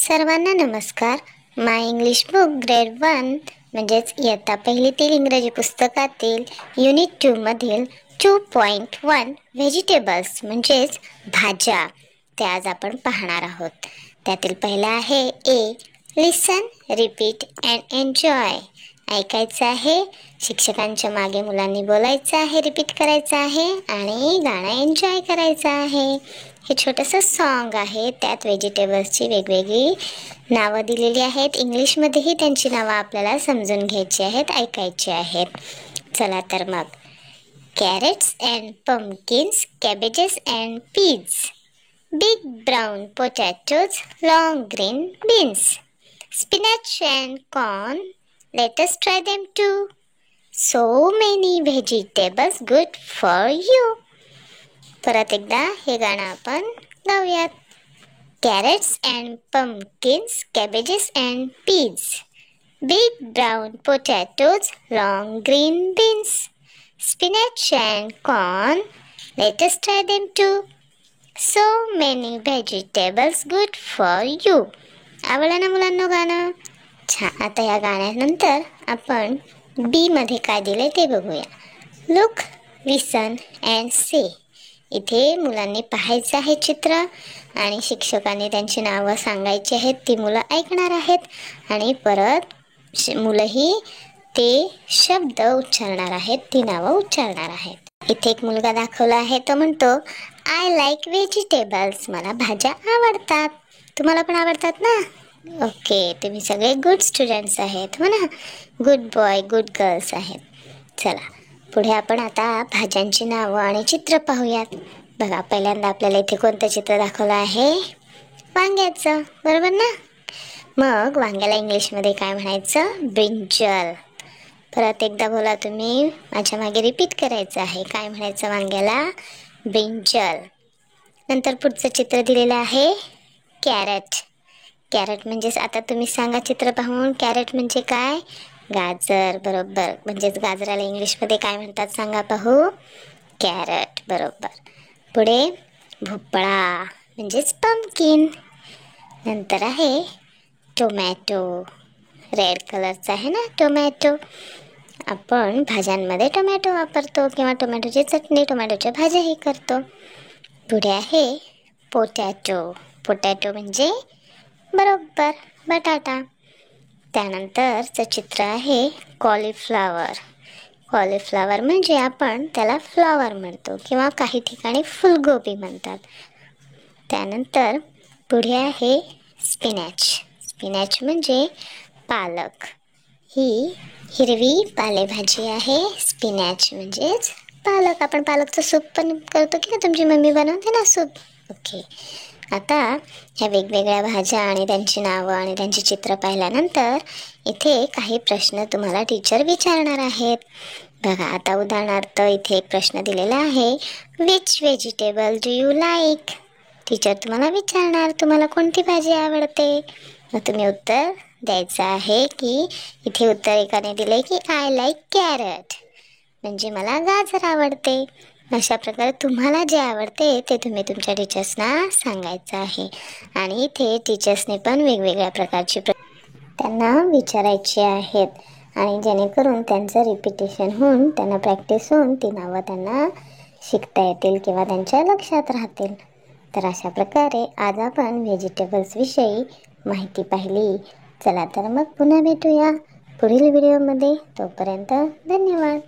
सर्वांना नमस्कार. माय English book grade 1 म्हणजेच इयत्ता पहिलीतील इंग्रजी पुस्तकातील युनिट 2 मधील 2.1 व्हेजिटेबल्स म्हणजेच भाज्या ते आज आपण पाहणार आहोत. त्यातील पहिला आहे ए. लिसन, रिपीट अँड एन्जॉय. ऐकायचं आहे, शिक्षकांच्या मागे मुलांनी बोलायचं आहे, रिपीट करायचं आहे आणि गाणं एन्जॉय करायचं आहे. हे छोटंसं सॉन्ग आहे. त्यात व्हेजिटेबल्सची वेगवेगळी नावं दिलेली आहेत. इंग्लिशमध्येही त्यांची नावं आपल्याला समजून घ्यायची आहेत, ऐकायची आहेत. चला तर मग. Carrots and pumpkins, cabbages and peas, big brown potatoes, long green beans, spinach and corn, let us try them too. So many vegetables good for you. परत एकदा हे गाणं आपण गाऊयात. Carrots and pumpkins, cabbages and peas, big brown potatoes, long green beans, spinach and corn, let us try them too. So many vegetables good for you. आवडलं ना मुलांना गाणं? छान. आता या गाण्यानंतर आपण बी मध्ये काय दिले ते बघूया. Look, listen and say. इथे मुलांनी पाहायचं आहे चित्र आणि शिक्षकांनी त्यांची नावं सांगायची आहेत. ती मुलं ऐकणार आहेत आणि परत मुलंही ते शब्द उच्चारणार आहेत, ती नावं उच्चारणार आहेत. इथे एक मुलगा दाखवला आहे. तो म्हणतो, आय लाईक व्हेजिटेबल्स. मला भाज्या आवडतात. तुम्हाला पण आवडतात ना? ओके, तुम्ही सगळे गुड स्टुडंट्स आहेत, हो ना? गुड बॉय, गुड गर्ल्स आहेत. चला पुढे आपण आता भाज्यांची नावं आणि चित्र पाहूयात. बघा, पहिल्यांदा आपल्याला इथे कोणतं चित्र दाखवलं आहे? वांग्याचं, बरोबर ना? मग वांग्याला इंग्लिशमध्ये काय म्हणायचं? ब्रिंजल. परत एकदा बोला तुम्ही, माझ्या मागे रिपीट करायचं आहे. काय म्हणायचं वांग्याला? ब्रिंजल. नंतर पुढचं चित्र दिलेलं आहे कॅरेट. कॅरेट म्हणजेच, आता तुम्ही सांगा चित्र पाहून, कॅरेट म्हणजे काय? गाजर, बरोबर. म्हणजेच गाजराला इंग्लिशमध्ये काय म्हणतात सांगा पाहू? कॅरेट, बरोबर. पुढे भोपळा म्हणजेच पंपकिन. नंतर आहे टोमॅटो. रेड कलरचा आहे ना टोमॅटो. आपण भाज्यांमध्ये टोमॅटो वापरतो किंवा टोमॅटोची चटणी, टोमॅटोच्या भाज्याही करतो. पुढे आहे पोटॅटो. पोटॅटो म्हणजे बरोबर बटाटा. त्यानंतरचं चित्र आहे कॉलीफ्लावर. कॉलीफ्लावर म्हणजे आपण त्याला फ्लॉवर म्हणतो किंवा काही ठिकाणी फुलगोबी म्हणतात. त्यानंतर पुढे आहे स्पिनॅच. स्पिनॅच म्हणजे पालक. ही हिरवी पालेभाजी आहे. स्पिनॅच म्हणजेच पालक. आपण पालकचं सूप पण करतो की ना, तुमची मम्मी बनवते ना सूप. ओके. आता ह्या वेगवेगळ्या भाज्या आणि त्यांची नावं आणि त्यांची चित्र पाहिल्यानंतर इथे काही प्रश्न तुम्हाला टीचर विचारणार आहेत. बघा, आता उदाहरणार्थ इथे एक प्रश्न दिलेला आहे, which vegetable do you like. Teacher तुम्हाला विचारणार, तुम्हाला कोणती भाजी आवडते. मग तुम्ही उत्तर द्यायचं आहे की इथे उत्तर एकाने दिले की आय लाईक कॅरट, म्हणजे मला गाजर आवडते. अशा प्रकारे तुम्हाला जे आवडते ते तुम्ही तुमच्या टीचर्सना सांगायचं आहे. आणि इथे टीचर्सने पण वेगवेगळ्या प्रकारची त्यांना विचारायची आहेत आणि जेणेकरून त्यांचं रिपिटेशन होऊन, त्यांना प्रॅक्टिस होऊन ती नावं त्यांना शिकता येतील किंवा त्यांच्या लक्षात राहतील. तर अशा प्रकारे आज आपण व्हेजिटेबल्स विषयी माहिती पाहिली. चला तर मग पुन्हा भेटूया पुढील व्हिडिओमध्ये. तोपर्यंत धन्यवाद.